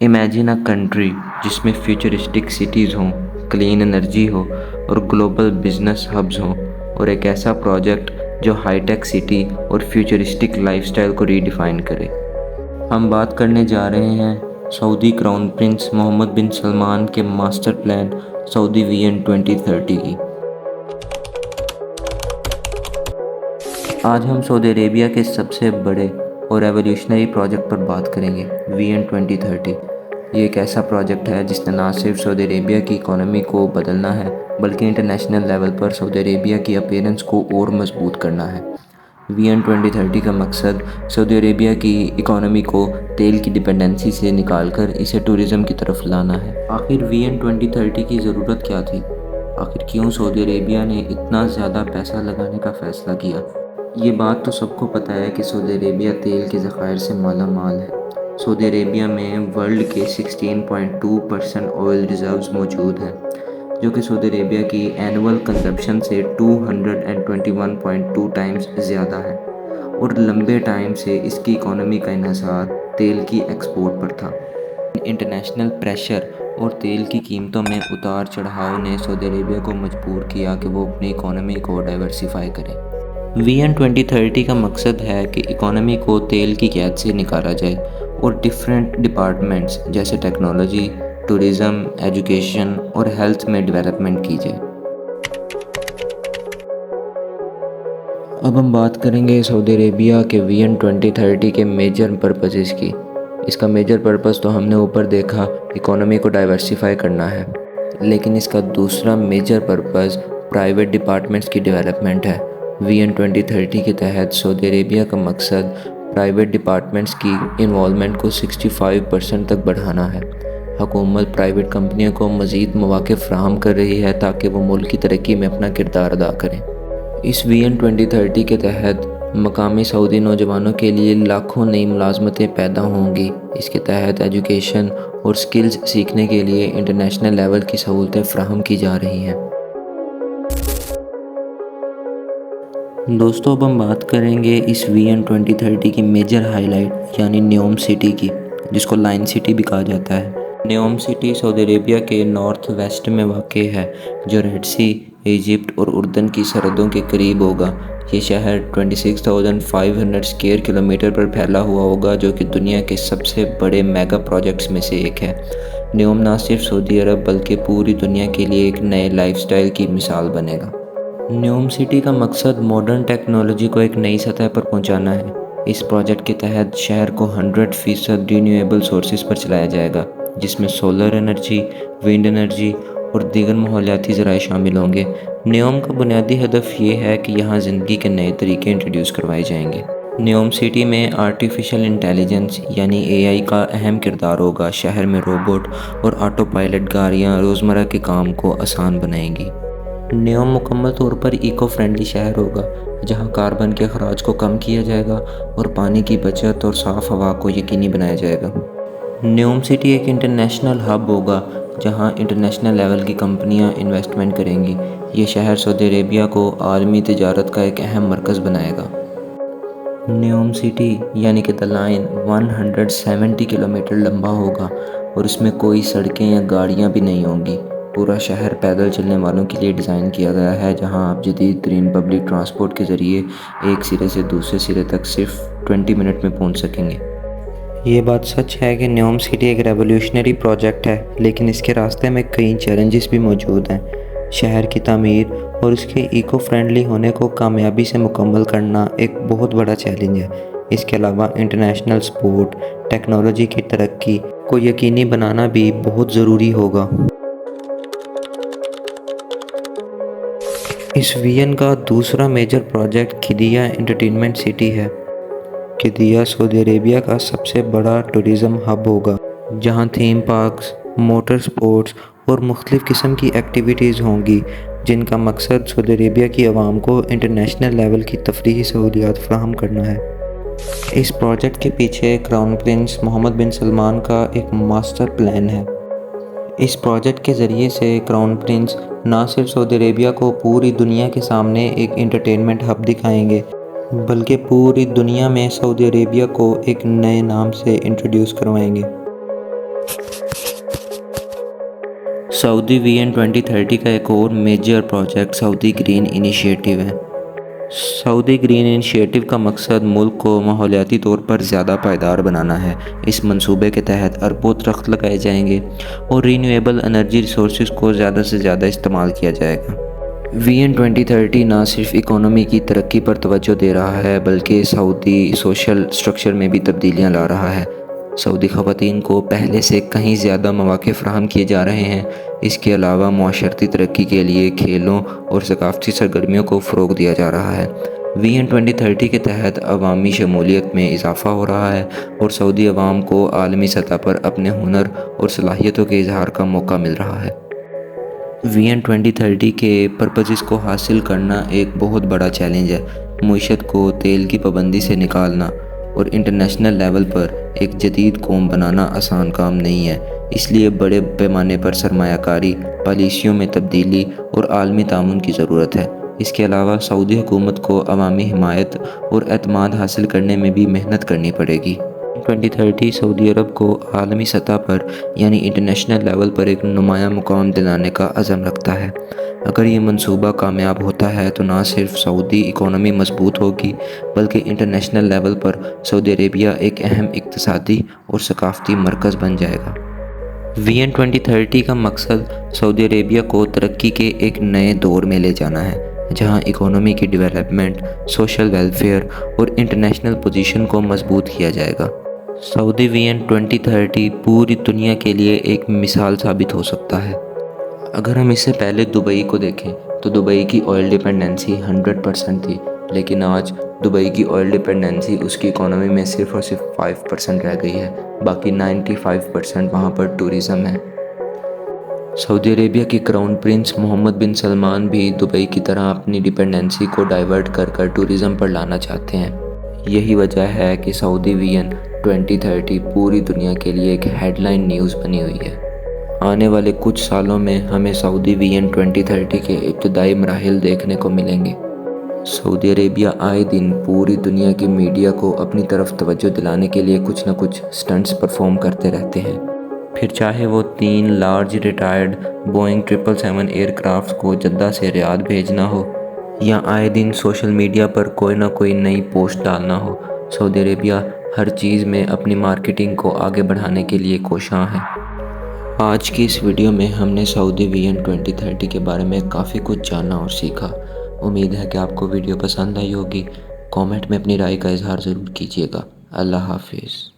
Imagine a country جس میں futuristic cities ہوں، کلین انرجی ہو اور گلوبل بزنس ہبز ہوں، اور ایک ایسا پروجیکٹ جو ہائی ٹیک سٹی اور فیوچرسٹک لائف سٹائل کو ری ڈیفائن کرے۔ ہم بات کرنے جا رہے ہیں سعودی کراؤن پرنس محمد بن سلمان کے ماسٹر پلان سعودی ویژن 2030 کی۔ آج ہم سعودی عربیہ کے سب سے بڑے اور ریولیوشنری پروجیکٹ پر بات کریں گے، ویژن 2030۔ یہ ایک ایسا پروجیکٹ ہے جس نے نہ صرف سعودی عربیہ کی اکانومی کو بدلنا ہے بلکہ انٹرنیشنل لیول پر سعودی عربیہ کی اپیرنس کو اور مضبوط کرنا ہے۔ ویژن 2030 کا مقصد سعودی عربیہ کی اکانومی کو تیل کی ڈپینڈنسی سے نکال کر اسے ٹورزم کی طرف لانا ہے۔ آخر ویژن 2030 کی ضرورت کیا تھی؟ آخر کیوں سعودی عربیہ نے اتنا زیادہ پیسہ لگانے کا فیصلہ کیا؟ یہ بات تو سب کو پتہ ہے کہ سعودی عربیہ تیل کے ذخائر سے مالا مال ہے۔ سعودی عربیہ میں ورلڈ کے 16.2% آئل ریزروز موجود ہیں، جو کہ سعودی عربیہ کی اینول کنزمپشن سے 221.2 ٹائمز زیادہ ہے، اور لمبے ٹائم سے اس کی اکانومی کا انحصار تیل کی ایکسپورٹ پر تھا۔ انٹرنیشنل پریشر اور تیل کی قیمتوں میں اتار چڑھاؤ نے سعودی عربیہ کو مجبور کیا کہ وہ اپنی اکانومی کو ڈائیورسیفائی کرے۔ ویژن 2030 کا مقصد ہے کہ اکانومی کو تیل کی قید سے نکالا جائے اور ڈیفرنٹ ڈپارٹمنٹس جیسے ٹیکنالوجی، ٹورزم، ایجوکیشن اور ہیلتھ میں ڈیولپمنٹ کی جائے۔ اب ہم بات کریں گے سعودی عربیہ کے ویژن 2030 کے میجر پرپسز کی۔ اس کا میجر پرپس تو ہم نے اوپر دیکھا، اکانومی کو ڈائیورسیفائی کرنا ہے، لیکن اس کا دوسرا میجر پرپس پرائیویٹ ڈپارٹمنٹس کی ڈیولپمنٹ ہے۔ ویژن 2030 کے تحت سعودی عربیہ کا مقصد پرائیویٹ ڈپارٹمنٹس کی انوالومنٹ کو 65% تک بڑھانا ہے۔ حکومت پرائیویٹ کمپنیوں کو مزید مواقع فراہم کر رہی ہے تاکہ وہ ملک کی ترقی میں اپنا کردار ادا کریں۔ اس ویژن 2030 کے تحت مقامی سعودی نوجوانوں کے لیے لاکھوں نئی ملازمتیں پیدا ہوں گی۔ اس کے تحت ایجوکیشن اور سکلز سیکھنے کے لیے انٹرنیشنل لیول کی سہولتیں فراہم کی جا رہی ہیں۔ دوستو، اب ہم بات کریں گے اس ویژن 2030 کی میجر ہائی لائٹ یعنی نیوم سٹی کی، جس کو لائن سٹی بھی کہا جاتا ہے۔ نیوم سٹی سعودی عربیہ کے نارتھ ویسٹ میں واقع ہے، جو ریڈ سی، ایجپٹ اور اردن کی سرحدوں کے قریب ہوگا۔ یہ شہر 26,500 اسکوائر کلومیٹر پر پھیلا ہوا ہوگا، جو کہ دنیا کے سب سے بڑے میگا پروجیکٹس میں سے ایک ہے۔ نیوم نہ صرف سعودی عرب بلکہ پوری دنیا کے لیے ایک نئے لائف سٹائل کی مثال بنے گا۔ نیوم سٹی کا مقصد ماڈرن ٹیکنالوجی کو ایک نئی سطح پر پہنچانا ہے۔ اس پروجیکٹ کے تحت شہر کو 100% رینیویبل سورسز پر چلایا جائے گا، جس میں سولر انرجی، ونڈ انرجی اور دیگر ماحولیاتی ذرائع شامل ہوں گے۔ نیوم کا بنیادی ہدف یہ ہے کہ یہاں زندگی کے نئے طریقے انٹروڈیوس کروائے جائیں گے۔ نیوم سٹی میں آرٹیفیشل انٹیلیجنس یعنی AI کا اہم کردار ہوگا۔ شہر میں روبوٹ اور آٹو پائلٹ گاڑیاں روزمرہ کے کام کو آسان بنائیں گی۔ نیوم مکمل طور پر ایکو فرینڈلی شہر ہوگا، جہاں کاربن کے اخراج کو کم کیا جائے گا اور پانی کی بچت اور صاف ہوا کو یقینی بنایا جائے گا۔ نیوم سٹی ایک انٹرنیشنل ہب ہوگا، جہاں انٹرنیشنل لیول کی کمپنیاں انویسٹمنٹ کریں گی۔ یہ شہر سعودی عربیہ کو عالمی تجارت کا ایک اہم مرکز بنائے گا۔ نیوم سٹی یعنی کہ دی لائن 170 کلومیٹر لمبا ہوگا اور اس میں کوئی سڑکیں یا گاڑیاں بھی نہیں ہوں گی۔ پورا شہر پیدل چلنے والوں کے لیے ڈیزائن کیا گیا ہے، جہاں آپ جدید ترین پبلک ٹرانسپورٹ کے ذریعے ایک سرے سے دوسرے سرے تک صرف 20 منٹ میں پہنچ سکیں گے۔ یہ بات سچ ہے کہ نیوم سٹی ایک ریولیوشنری پروجیکٹ ہے، لیکن اس کے راستے میں کئی چیلنجز بھی موجود ہیں۔ شہر کی تعمیر اور اس کے ایکو فرینڈلی ہونے کو کامیابی سے مکمل کرنا ایک بہت بڑا چیلنج ہے۔ اس کے علاوہ انٹرنیشنل سپورٹ، ٹیکنالوجی کی ترقی کو یقینی بنانا بھی بہت ضروری ہوگا۔ اس ویژن کا دوسرا میجر پروجیکٹ قدیہ انٹرٹینمنٹ سٹی ہے۔ قدیہ سعودی عربیہ کا سب سے بڑا ٹورزم ہب ہوگا، جہاں تھیم پارکس، موٹر سپورٹس اور مختلف قسم کی ایکٹیویٹیز ہوں گی، جن کا مقصد سعودی عربیہ کی عوام کو انٹرنیشنل لیول کی تفریحی سہولیات فراہم کرنا ہے۔ اس پروجیکٹ کے پیچھے کراؤن پرنس محمد بن سلمان کا ایک ماسٹر پلان ہے۔ اس پروجیکٹ کے ذریعے سے کراؤن پرنس نہ صرف سعودی عربیہ کو پوری دنیا کے سامنے ایک انٹرٹینمنٹ ہب دکھائیں گے، بلکہ پوری دنیا میں سعودی عربیہ کو ایک نئے نام سے انٹروڈیوس کروائیں گے۔ سعودی وی این 2030 کا ایک اور میجر پروجیکٹ سعودی گرین انیشیٹو ہے۔ سعودی گرین انیشیٹو کا مقصد ملک کو ماحولیاتی طور پر زیادہ پائیدار بنانا ہے۔ اس منصوبے کے تحت اربوں درخت لگائے جائیں گے اور رینیویبل انرجی ریسورسز کو زیادہ سے زیادہ استعمال کیا جائے گا۔ وی این 2030 نہ صرف اکانومی کی ترقی پر توجہ دے رہا ہے بلکہ سعودی سوشل سٹرکچر میں بھی تبدیلیاں لا رہا ہے۔ سعودی خواتین کو پہلے سے کہیں زیادہ مواقع فراہم کیے جا رہے ہیں۔ اس کے علاوہ معاشرتی ترقی کے لیے کھیلوں اور ثقافتی سرگرمیوں کو فروغ دیا جا رہا ہے۔ وی این 2030 کے تحت عوامی شمولیت میں اضافہ ہو رہا ہے اور سعودی عوام کو عالمی سطح پر اپنے ہنر اور صلاحیتوں کے اظہار کا موقع مل رہا ہے۔ وی این 2030 کے پرپسز کو حاصل کرنا ایک بہت بڑا چیلنج ہے۔ معیشت کو تیل کی پابندی سے نکالنا اور انٹرنیشنل لیول پر ایک جدید قوم بنانا آسان کام نہیں ہے۔ اس لیے بڑے پیمانے پر سرمایہ کاری، پالیسیوں میں تبدیلی اور عالمی تعاون کی ضرورت ہے۔ اس کے علاوہ سعودی حکومت کو عوامی حمایت اور اعتماد حاصل کرنے میں بھی محنت کرنی پڑے گی۔ 2030 سعودی عرب کو عالمی سطح پر یعنی انٹرنیشنل لیول پر ایک نمایاں مقام دلانے کا عزم رکھتا ہے۔ اگر یہ منصوبہ کامیاب ہوتا ہے تو نہ صرف سعودی اکانومی مضبوط ہوگی بلکہ انٹرنیشنل لیول پر سعودی عربیہ ایک اہم اقتصادی اور ثقافتی مرکز بن جائے گا۔ وی این 2030 کا مقصد سعودی عربیہ کو ترقی کے ایک نئے دور میں لے جانا ہے، جہاں اکانومی کی ڈیولپمنٹ، سوشل ویلفیئر اور انٹرنیشنل پوزیشن کو مضبوط کیا جائے گا۔ سعودی وی این 2030 پوری دنیا کے لیے ایک مثال ثابت ہو سکتا ہے۔ اگر ہم اس سے پہلے دبئی کو دیکھیں تو دبئی کی آئل ڈیپینڈنسی 100% تھی، لیکن آج دبئی کی آئل ڈیپینڈنسی اس کی اکانومی میں صرف اور صرف 5% رہ گئی ہے، باقی 95% وہاں پر ٹورزم ہے۔ سعودی عربیہ کے کراؤن پرنس محمد بن سلمان بھی دبئی کی طرح اپنی ڈیپینڈنسی کو ڈائیورٹ کر ٹورزم پر لانا چاہتے ہیں۔ یہی وجہ ہے کہ سعودی وی این 2030 پوری دنیا کے لیے ایک ہیڈ لائن نیوز بنی ہوئی ہے۔ آنے والے کچھ سالوں میں ہمیں سعودی وی این 2030 کے ابتدائی مراحل دیکھنے کو ملیں گے۔ سعودی عربیہ آئے دن پوری دنیا کی میڈیا کو اپنی طرف توجہ دلانے کے لیے کچھ نہ کچھ سٹنٹس پرفارم کرتے رہتے ہیں، پھر چاہے وہ 3 large retired Boeing 777 aircraft کو جدہ سے ریاض بھیجنا ہو یا آئے دن سوشل میڈیا پر کوئی نہ کوئی نئی پوسٹ ڈالنا ہو۔ سعودی عربیہ ہر چیز میں اپنی مارکیٹنگ کو آگے بڑھانے کے لیے کوشاں ہے۔ آج کی اس ویڈیو میں ہم نے سعودی وی این 2030 کے بارے میں کافی کچھ جانا اور سیکھا۔ امید ہے کہ آپ کو ویڈیو پسند آئی ہوگی۔ کامنٹ میں اپنی رائے کا اظہار ضرور کیجیے گا۔ اللہ حافظ۔